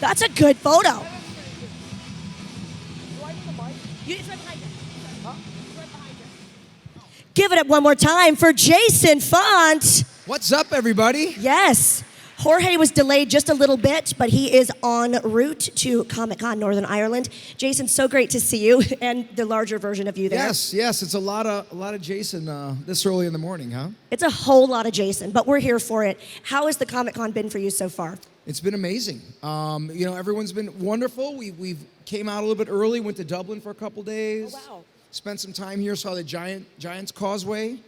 That's a good photo. It's right behind you. It's right behind you. Give it up one more time for Jason Faunt. What's up, everybody? Yes. Jorge was delayed just a little bit, but he is en route to Comic-Con Northern Ireland. Jason, so great to see you and the larger version of you there. Yes, it's a lot of Jason this early in the morning, huh? It's a whole lot of Jason, but we're here for it. How has the Comic-Con been for you so far? It's been amazing. Everyone's been wonderful. We've came out a little bit early, went to Dublin for a couple days. Oh, wow. Spent some time here, saw the Giants Causeway,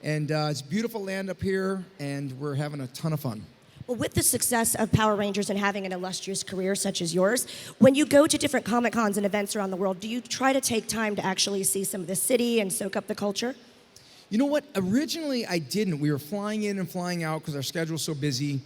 and it's beautiful land up here, and we're having a ton of fun. Well, with the success of Power Rangers and having an illustrious career such as yours, when you go to different Comic-Cons and events around the world, do you try to take time to actually see some of the city and soak up the culture? You know what? Originally, I didn't. We were flying in and flying out because our schedule's so busy.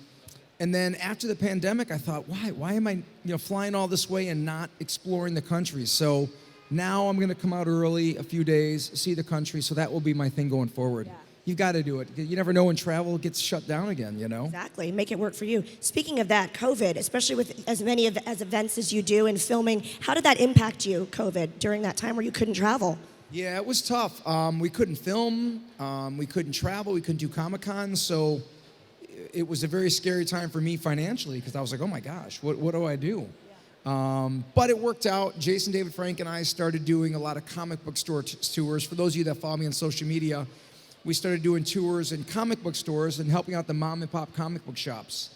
And then after the pandemic, I thought, why am I flying all this way and not exploring the country? So now I'm going to come out early, a few days, see the country. So that will be my thing going forward. Yeah. You've got to do it. You never know when travel gets shut down again, Exactly. Make it work for you. Speaking of that, COVID, especially with as many as events as you do and filming, how did that impact you, COVID, during that time where you couldn't travel? Yeah, it was tough. We couldn't film. We couldn't travel. We couldn't do Comic-Con. So it was a very scary time for me financially because I was like, oh my gosh, what do I do? Yeah. But it worked out. Jason, David, Frank, and I started doing a lot of comic book store tours. For those of you that follow me on social media, we started doing tours in comic book stores and helping out the mom and pop comic book shops.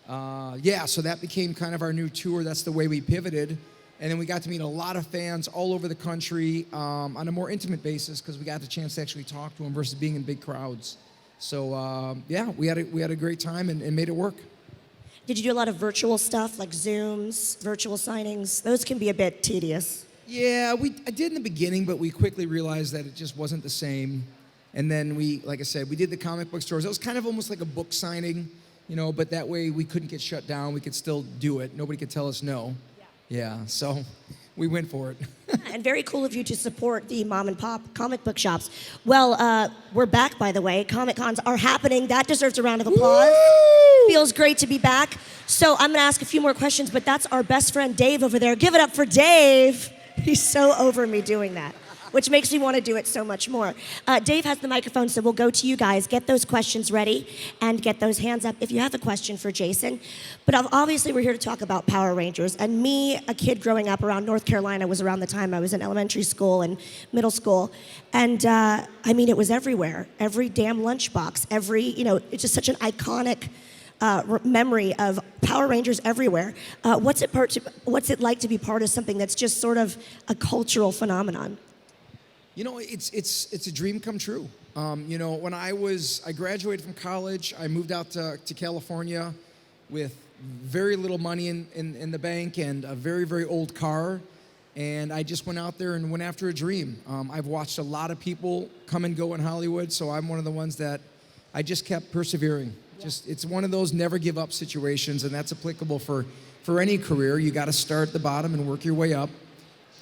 So that became kind of our new tour. That's the way we pivoted. And then we got to meet a lot of fans all over the country on a more intimate basis because we got the chance to actually talk to them versus being in big crowds. So we had a great time and made it work. Did you do a lot of virtual stuff like Zooms, virtual signings? Those can be a bit tedious. Yeah, I did in the beginning, but we quickly realized that it just wasn't the same. And then like I said, we did the comic book stores. It was kind of almost like a book signing, but that way we couldn't get shut down. We could still do it. Nobody could tell us no. Yeah, so we went for it. And very cool of you to support the mom and pop comic book shops. Well, we're back, by the way. Comic-Cons are happening. That deserves a round of applause. Woo! Feels great to be back. So I'm going to ask a few more questions, but that's our best friend Dave over there. Give it up for Dave. He's so over me doing that, which makes me want to do it so much more. Dave has the microphone, so we'll go to you guys. Get those questions ready and get those hands up if you have a question for Jason. But obviously, we're here to talk about Power Rangers. And me, a kid growing up around North Carolina, was around the time I was in elementary school and middle school. And it was everywhere. Every damn lunchbox, it's just such an iconic memory of Power Rangers everywhere. What's it like to be part of something that's just sort of a cultural phenomenon? It's a dream come true. When I graduated from college, I moved out to California with very little money in the bank and a very, very old car. And I just went out there and went after a dream. I've watched a lot of people come and go in Hollywood, so I'm one of the ones that I just kept persevering. Yeah. It's one of those never give up situations, and that's applicable for any career. You got to start at the bottom and work your way up.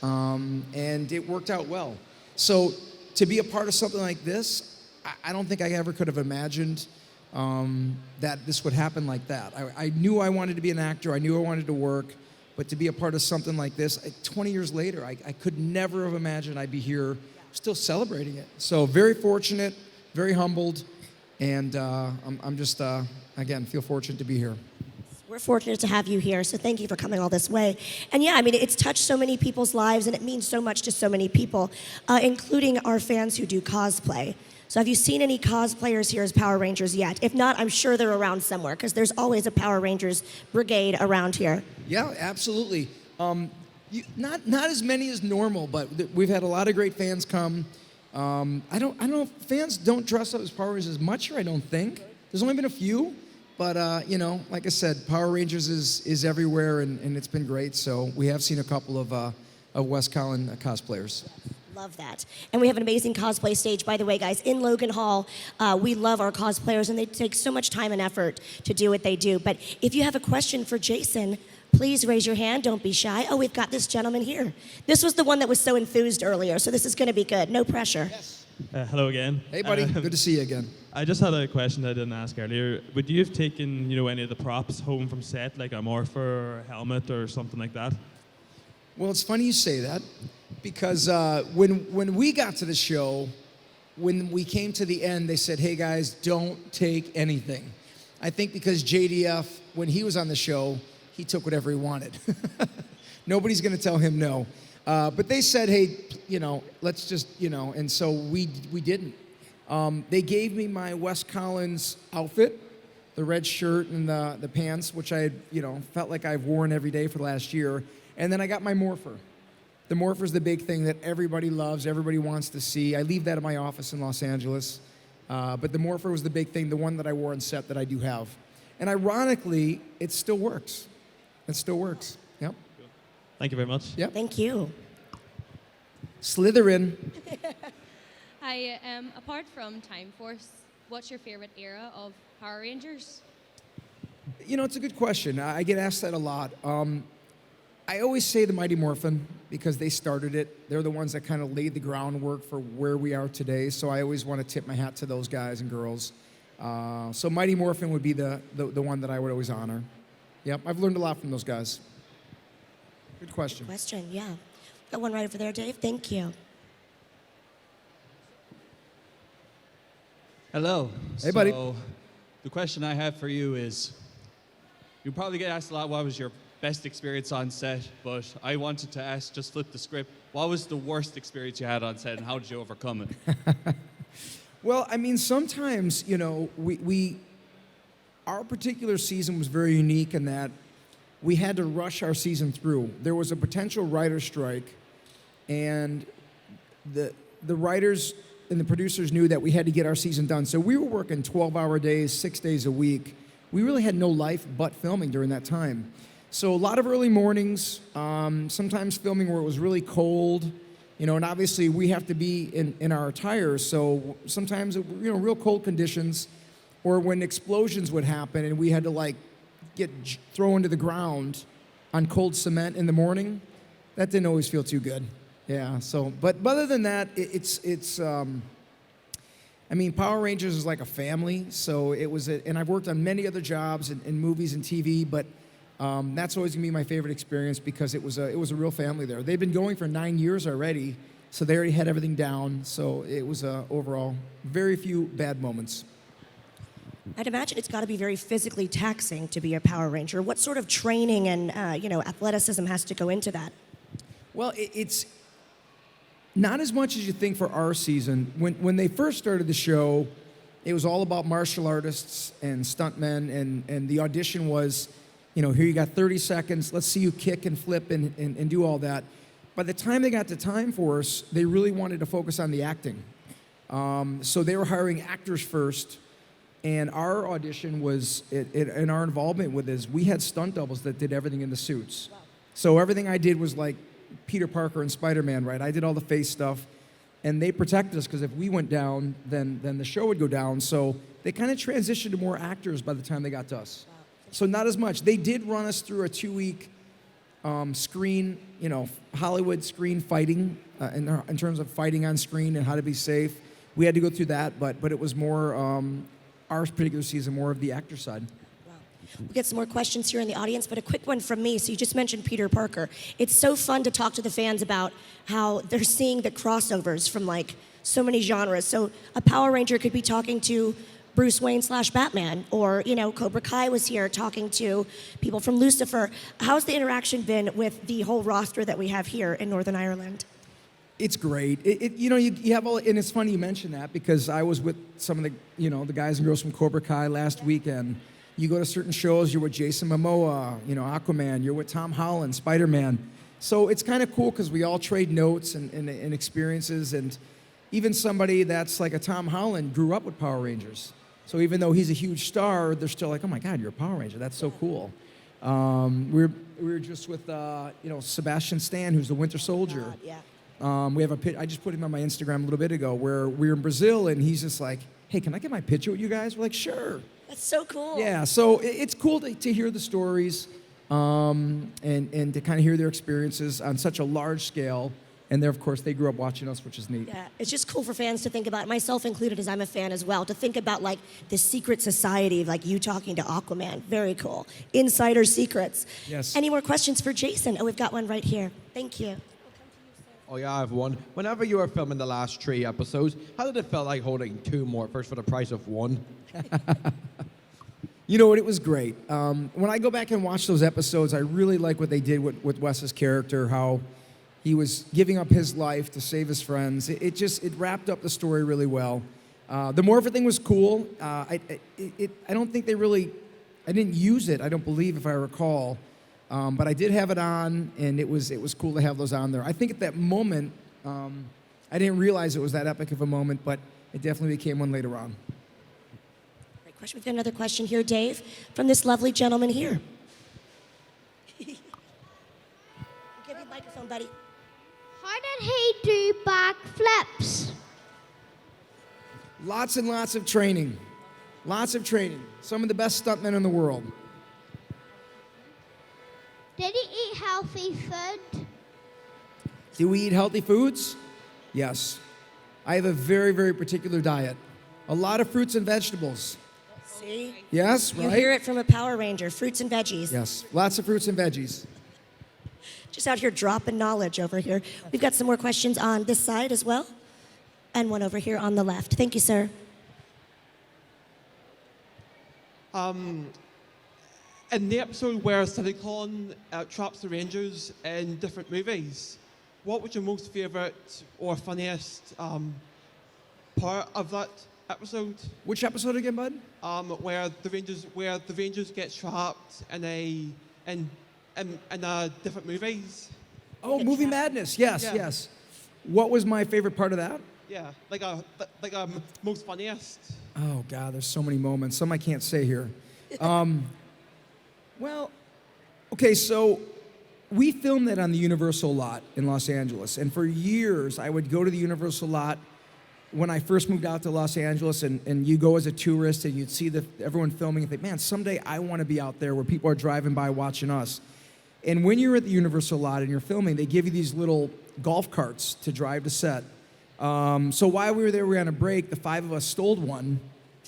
And it worked out well. So to be a part of something like this, I don't think I ever could have imagined that this would happen like that. I knew I wanted to be an actor. I knew I wanted to work. But to be a part of something like this, 20 years later, I could never have imagined I'd be here still celebrating it. So very fortunate, very humbled, and I'm just, again, feel fortunate to be here. We're fortunate to have you here, so thank you for coming all this way. And it's touched so many people's lives, and it means so much to so many people, including our fans who do cosplay. So have you seen any cosplayers here as Power Rangers yet? If not, I'm sure they're around somewhere, because there's always a Power Rangers brigade around here. Yeah, absolutely. Not as many as normal, but we've had a lot of great fans come. I don't know, fans don't dress up as Power Rangers as much here, I don't think. There's only been a few. But, like I said, Power Rangers is everywhere, and it's been great. So we have seen a couple of West Collin cosplayers. Love that. And we have an amazing cosplay stage, by the way, guys, in Logan Hall. We love our cosplayers, and they take so much time and effort to do what they do. But if you have a question for Jason, please raise your hand. Don't be shy. Oh, we've got this gentleman here. This was the one that was so enthused earlier, so this is going to be good. No pressure. Yes. Hello again. Hey, buddy. Good to see you again. I just had a question that I didn't ask earlier. Would you have taken, any of the props home from set, like a morpher or a helmet or something like that? Well, it's funny you say that because when we got to the show, when we came to the end, they said, "Hey guys, don't take anything." I think because JDF, when he was on the show, he took whatever he wanted. Nobody's going to tell him no. But they said, "Hey, let's just, and so we didn't. They gave me my Wes Collins outfit, the red shirt and the pants, which I had, felt like I've worn every day for the last year. And then I got my morpher. The morpher's the big thing that everybody loves, everybody wants to see. I leave that at my office in Los Angeles. But the morpher was the big thing, the one that I wore on set that I do have. And ironically, it still works. It still works. Yep. Thank you very much. Yep. Thank you. Slytherin. Hi, apart from Time Force, what's your favorite era of Power Rangers? It's a good question. I get asked that a lot. I always say the Mighty Morphin because they started it. They're the ones that kind of laid the groundwork for where we are today. So I always want to tip my hat to those guys and girls. So Mighty Morphin would be the one that I would always honor. Yep, I've learned a lot from those guys. Good question. Question, yeah. Got one right over there, Dave. Thank you. Hello. Hey, buddy. So, the question I have for you is, you probably get asked a lot, what was your best experience on set? But I wanted to ask, just flip the script, what was the worst experience you had on set and how did you overcome it? Well, I mean, sometimes, our particular season was very unique in that we had to rush our season through. There was a potential writer's strike, and the writers and the producers knew that we had to get our season done. So we were working 12-hour days, 6 days a week. We really had no life but filming during that time. So a lot of early mornings, sometimes filming where it was really cold, and obviously we have to be in our attire. So sometimes, real cold conditions, or when explosions would happen and we had to get thrown to the ground on cold cement in the morning, that didn't always feel too good. Yeah. So, but other than that, Power Rangers is like a family. So it was, and I've worked on many other jobs in movies and TV, but that's always gonna be my favorite experience because it was a real family there. They've been going for 9 years already, so they already had everything down. So it was overall very few bad moments. I'd imagine it's got to be very physically taxing to be a Power Ranger. What sort of training and athleticism has to go into that? Well, it's not as much as you think for our season. When they first started the show, it was all about martial artists and stuntmen, and the audition was, here you got 30 seconds, let's see you kick and flip and do all that. By the time they got to Time Force, they really wanted to focus on the acting. So they were hiring actors first, and our audition was, and our involvement with this, we had stunt doubles that did everything in the suits. Wow. So everything I did was like Peter Parker and Spider-Man, right? I did all the face stuff, and they protected us because if we went down, then the show would go down. So they kind of transitioned to more actors by the time they got to us. Wow. So not as much. They did run us through a 2-week screen, Hollywood screen fighting in terms of fighting on screen and how to be safe. We had to go through that, but it was more our particular season, more of the actor side. We'll get some more questions here in the audience, but a quick one from me. So you just mentioned Peter Parker. It's so fun to talk to the fans about how they're seeing the crossovers from so many genres. So a Power Ranger could be talking to Bruce Wayne / Batman, or Cobra Kai was here talking to people from Lucifer. How's the interaction been with the whole roster that we have here in Northern Ireland? It's great. You have all, and it's funny you mention that because I was with some of the the guys and girls from Cobra Kai last weekend. You go to certain shows, you're with Jason Momoa, Aquaman, you're with Tom Holland, Spider-Man. So it's kind of cool because we all trade notes and experiences, and even somebody that's like a Tom Holland grew up with Power Rangers. So even though he's a huge star, they're still like, oh my God, you're a Power Ranger, that's so cool. We were just with Sebastian Stan, who's the Winter Soldier. God, yeah. We have I just put him on my Instagram a little bit ago where we were in Brazil and he's just like, hey, can I get my picture with you guys? We're like, sure. That's so cool. Yeah, so it's cool to hear the stories and to kind of hear their experiences on such a large scale And they're, of course, they grew up watching us, which is neat. Yeah, it's just cool for fans to think about, myself included, as I'm a fan as well, to think about like the secret society of like you talking to Aquaman. Very cool. Insider secrets. Yes. Any more questions for Jason? Oh, we've got one right here. Thank you. Oh yeah, I have one. Whenever you were filming the last 3 episodes, how did it feel like holding 2 Morphers for the price of 1? You know what? It was great. When I go back and watch those episodes, I really like what they did with Wes's character, how he was giving up his life to save his friends. It wrapped up the story really well. The Morpher thing was cool. I don't think I didn't use it, I don't believe, if I recall. But I did have it on, and it was cool to have those on there. I think at that moment, I didn't realize it was that epic of a moment, but it definitely became one later on. Great question. We've got another question here, Dave, from this lovely gentleman here. Give you a microphone, buddy. How did he do backflips? Lots and lots of training. Lots of training. Some of the best stuntmen in the world. Did he eat healthy food? Do we eat healthy foods? Yes. I have a very, very particular diet. A lot of fruits and vegetables. See? Yes, You right? hear it from a Power Ranger, fruits and veggies. Yes, lots of fruits and veggies. Just out here dropping knowledge over here. We've got some more questions on this side as well, and one over here on the left. Thank you, sir. In the episode where Silicon traps the Rangers in different movies, what was your most favourite or funniest part of that episode? Which episode again, bud? Where the Rangers get trapped in different movies. Oh, Movie Madness. Yes, Yeah. yes. What was my favorite part of that? Yeah, like a most funniest. Oh, God, there's so many moments. Some I can't say here. Well, okay, so we filmed that on the Universal lot in Los Angeles. And for years, I would go to the Universal lot when I first moved out to Los Angeles, and you go as a tourist and you'd see everyone filming and think, man, someday I want to be out there where people are driving by watching us. And when you're at the Universal lot and you're filming, they give you these little golf carts to drive to set. So while we were there, we were on a break, the 5 of us stole one,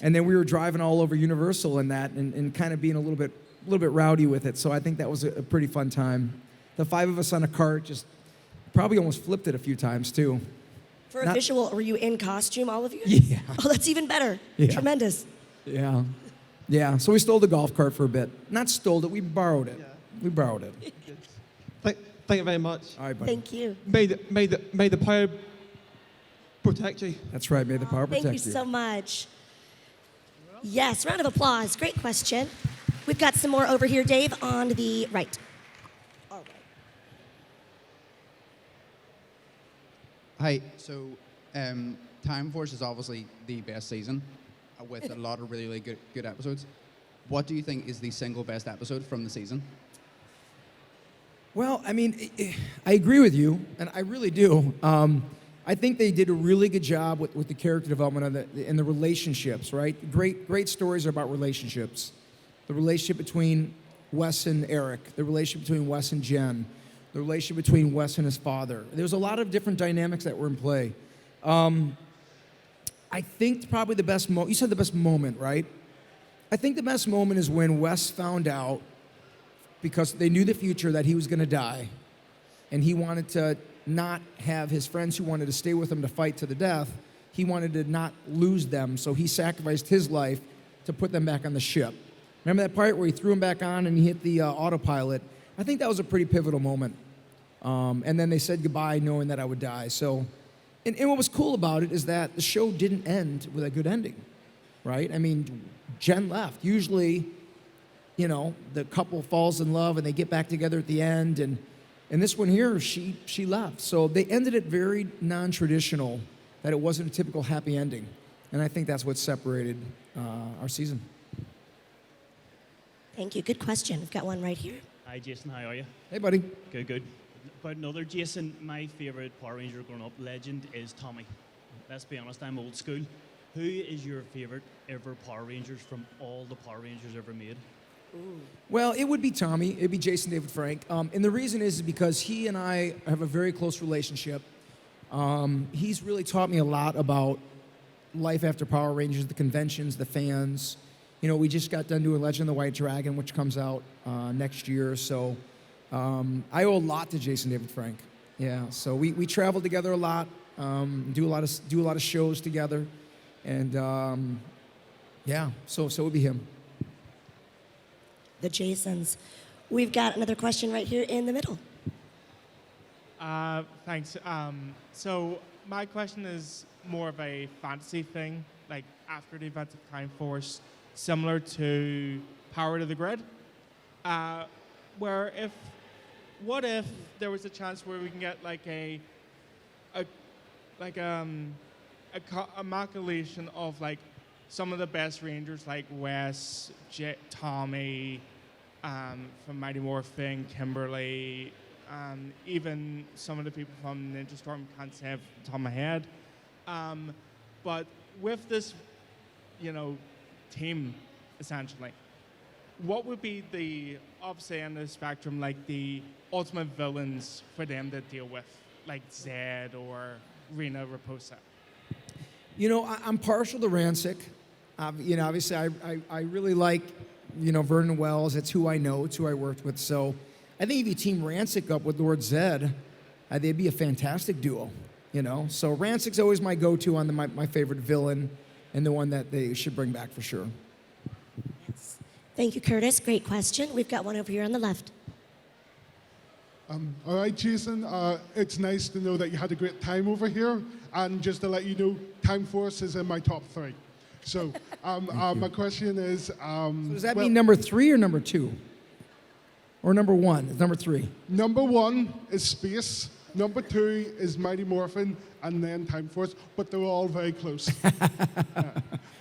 and then we were driving all over Universal in that and kind of being a little bit rowdy with it. So I think that was a pretty fun time. The 5 of us on a cart just probably almost flipped it a few times too. For a visual, were you in costume, all of you? Yeah. Oh, that's even better. Yeah. Tremendous. Yeah. Yeah, so we stole the golf cart for a bit. Not stole it, we borrowed it. Yeah. We borrowed it. Thank you very much. All right, buddy. Thank you. May the power protect you. That's right, may the power protect Thank you so much. Yes, round of applause. Great question. We've got some more over here, Dave, on the right. All right. Hi. So, Time Force is obviously the best season, with a lot of really, really good episodes. What do you think is the single best episode from the season? Well, I mean, I agree with you, and I really do. I think they did a really good job with the character development and the relationships, right? Great stories are about relationships. The relationship between Wes and Eric, the relationship between Wes and Jen, the relationship between Wes and his father. There's a lot of different dynamics that were in play. I think probably the best you said the best moment, right? I think the best moment is when Wes found out, because they knew the future, that he was going to die, and he wanted to not have his friends who wanted to stay with him to fight to the death. He wanted to not lose them, so he sacrificed his life to put them back on the ship. Remember that part where he threw him back on and he hit the autopilot? I think that was a pretty pivotal moment. And then they said goodbye knowing that I would die. So, and what was cool about it is that the show didn't end with a good ending, right? I mean, Jen left. Usually, you know, the couple falls in love and they get back together at the end, and this one here, she left. So they ended it very non-traditional, that it wasn't a typical happy ending. And I think that's what separated our season. Thank you. Good question. We've got one right here. Hi, Jason. How are you? Hey, buddy. Good. About another Jason, my favourite Power Ranger growing up legend is Tommy. Let's be honest, I'm old school. Who is your favourite ever Power Rangers from all the Power Rangers ever made? Well, it would be Tommy. It'd be Jason David Frank. And the reason is because he and I have a very close relationship. He's really taught me a lot about life after Power Rangers, the conventions, the fans. You know, we just got done doing Legend of the White Dragon, which comes out next year. So I owe a lot to Jason David Frank. Yeah. So we travel together a lot, do a lot of shows together, and yeah. So it would be him. The Jasons. We've got another question right here in the middle. Thanks. So my question is more of a fantasy thing, like after the events of Time Force, similar to Power to the Grid, where what if there was a chance where we can get like a amalgamation of like some of the best Rangers like Wes, Tommy, from Mighty Morphin, Kimberly, even some of the people from Ninja Storm, can't say off the top of my head. But with this, team, essentially, what would be the opposite end of the spectrum, like the ultimate villains for them to deal with, like Zed or Rena Raposa? I'm partial to Rancic. Obviously, I really like, Vernon Wells. That's who I know. It's who I worked with. So I think if you team Rancic up with Lord Zed, they'd be a fantastic duo, So Rancic's always my go-to on my favorite villain and the one that they should bring back for sure. Yes. Thank you, Curtis. Great question. We've got one over here on the left. All right, Jason, it's nice to know that you had a great time over here. And just to let you know, Time Force is in my top 3. So my question is... So does that mean number 3 or number 2? Or number 1? It's number 3. Number 1 is Space. Number 2 is Mighty Morphin. And then Time Force. But they're all very close.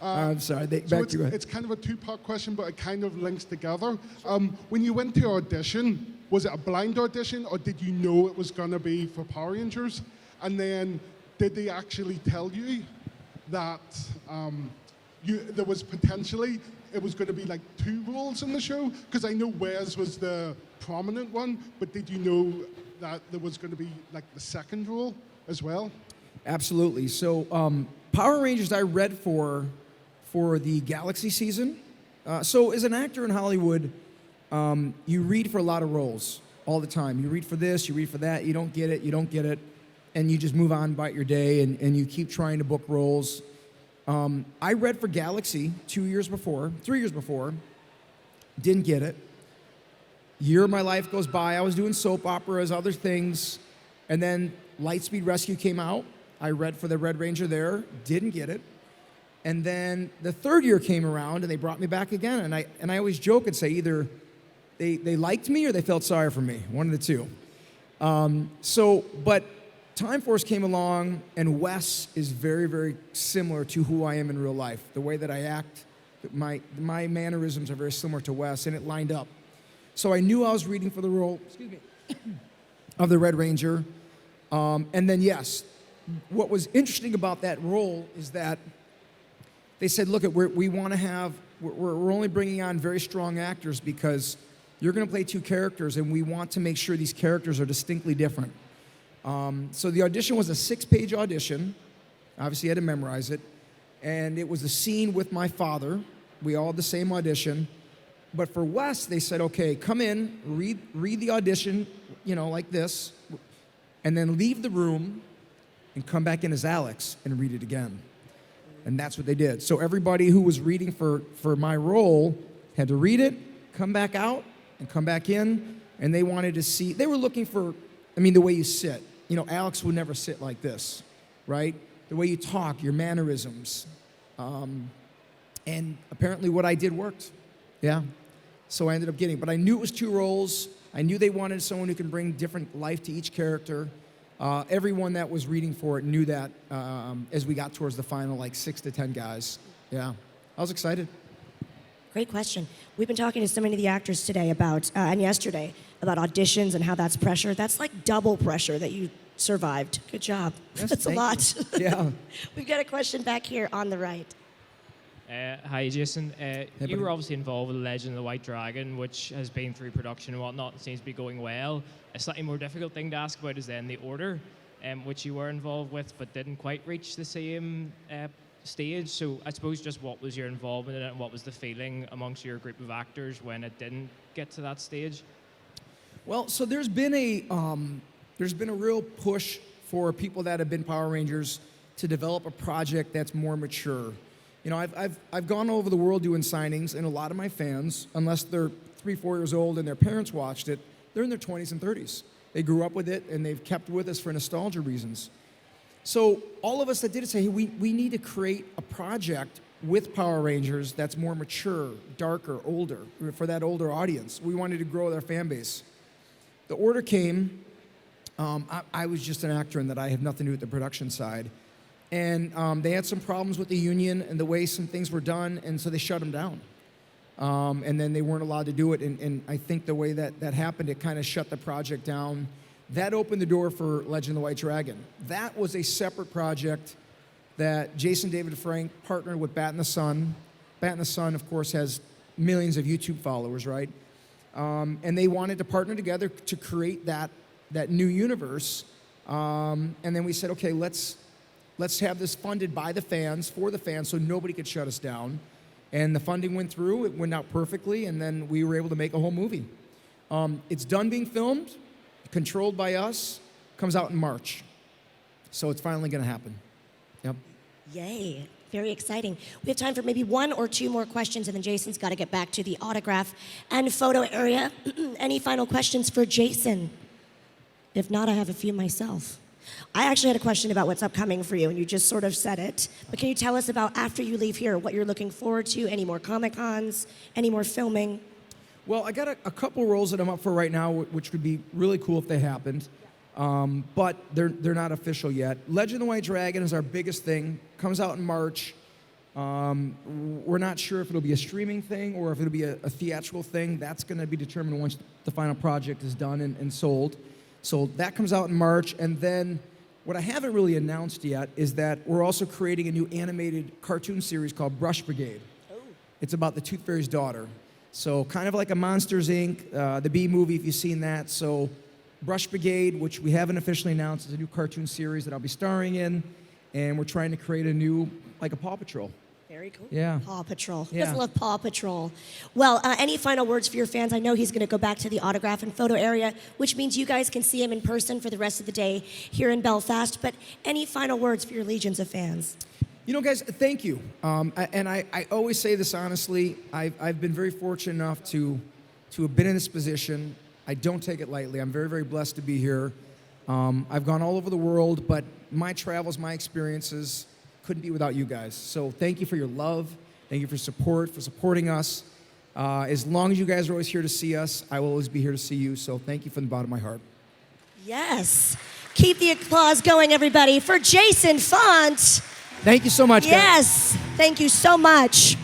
I'm sorry. It's kind of a 2-part question, but it kind of links together. When you went to audition, was it a blind audition, or did you know it was going to be for Power Rangers? And then did they actually tell you that there was potentially, it was going to be like 2 roles in the show? Because I know Wes was the prominent one, but did you know that there was going to be like the second role as well? Absolutely. So Power Rangers I read for the Galaxy season. So as an actor in Hollywood, you read for a lot of roles all the time. You read for this, you read for that, you don't get it, and you just move on about your day, and you keep trying to book roles. I read for Galaxy 3 years before, didn't get it. Year of my life goes by, I was doing soap operas, other things, and then Lightspeed Rescue came out. I read for the Red Ranger there, didn't get it. And then the 3rd year came around, and they brought me back again, and I always joke and say either they liked me or they felt sorry for me, one of the two. But Time Force came along, and Wes is very, very similar to who I am in real life. The way that I act, my mannerisms are very similar to Wes, and it lined up. So I knew I was reading for the role, of the Red Ranger. And then, yes, what was interesting about that role is that they said, look, we want to have, we're only bringing on very strong actors because you're going to play 2 characters, and we want to make sure these characters are distinctly different. So the audition was a 6-page audition. Obviously, I had to memorize it. And it was a scene with my father. We all had the same audition. But for Wes, they said, okay, come in, read the audition, like this, and then leave the room and come back in as Alex and read it again. And that's what they did. So everybody who was reading for my role had to read it, come back out, and come back in. And they wanted to see, they were looking for, the way you sit. Alex would never sit like this, right? The way you talk, your mannerisms. And apparently what I did worked. Yeah. So I ended up getting, but I knew it was 2 roles. I knew they wanted someone who can bring different life to each character. Everyone that was reading for it knew that as we got towards the final, like 6 to 10 guys. Yeah. I was excited. Great question. We've been talking to so many of the actors today about, and yesterday, about auditions and how that's pressure. That's like double pressure that you survived. Good job. Yes, That's a lot. Yeah. We've got a question back here on the right. Hi, Jason. You buddy. were obviously involved with Legend of the White Dragon, which has been through production and whatnot, and seems to be going well. A slightly more difficult thing to ask about is then The Order, which you were involved with, but didn't quite reach the same stage. So I suppose just what was your involvement in it, and what was the feeling amongst your group of actors when it didn't get to that stage? Well, so there's been a real push for people that have been Power Rangers to develop a project that's more mature. You know, I've gone all over the world doing signings, and a lot of my fans, unless they're 3-4 years old and their parents watched it, they're in their 20s and 30s. They grew up with it, and they've kept with us for nostalgia reasons. So all of us that did it say, hey, we need to create a project with Power Rangers that's more mature, darker, older, for that older audience. We wanted to grow their fan base. The order came. I was just an actor in that. I have nothing to do with the production side. And they had some problems with the union and the way some things were done, and so they shut them down. And then they weren't allowed to do it, and I think the way that happened, it kind of shut the project down. That opened the door for Legend of the White Dragon. That was a separate project that Jason David Frank partnered with Bat in the Sun. Bat in the Sun, of course, has millions of YouTube followers, right? And they wanted to partner together to create that new universe. And then we said, okay, let's have this funded by the fans, for the fans, so nobody could shut us down. And the funding went through, it went out perfectly, and then we were able to make a whole movie. It's done being filmed, controlled by us, comes out in March. So it's finally gonna happen. Yep. Yay. Very exciting. We have time for maybe 1 or 2 more questions, and then Jason's got to get back to the autograph and photo area. Any final questions for Jason? If not, I have a few myself. I actually had a question about what's upcoming for you, and you just sort of said it. But can you tell us about, after you leave here, what you're looking forward to? Any more Comic-Cons? Any more filming? Well, I got a couple roles that I'm up for right now, which would be really cool if they happened. But they're not official yet. Legend of the White Dragon is our biggest thing. Comes out in March. We're not sure if it'll be a streaming thing or if it'll be a theatrical thing. That's going to be determined once the final project is done and sold. So that comes out in March. And then what I haven't really announced yet is that we're also creating a new animated cartoon series called Brush Brigade. Oh. It's about the Tooth Fairy's daughter. So kind of like a Monsters, Inc., the B movie, if you've seen that. So Brush Brigade, which we haven't officially announced, is a new cartoon series that I'll be starring in. And we're trying to create a new, like a Paw Patrol. Very cool. Yeah. Paw Patrol. Who Yeah. doesn't love Paw Patrol? Well, any final words for your fans? I know he's going to go back to the autograph and photo area, which means you guys can see him in person for the rest of the day here in Belfast. But any final words for your legions of fans? You know, guys, thank you. I always say this honestly. I've been very fortunate enough to have been in this position. I don't take it lightly. I'm very, very blessed to be here. I've gone all over the world, but my travels, my experiences couldn't be without you guys. So thank you for your love. Thank you for support, for supporting us. As long as you guys are always here to see us, I will always be here to see you. So thank you from the bottom of my heart. Yes. Keep the applause going, everybody, for Jason Faunt. Thank you so much, guys. Yes. Thank you so much.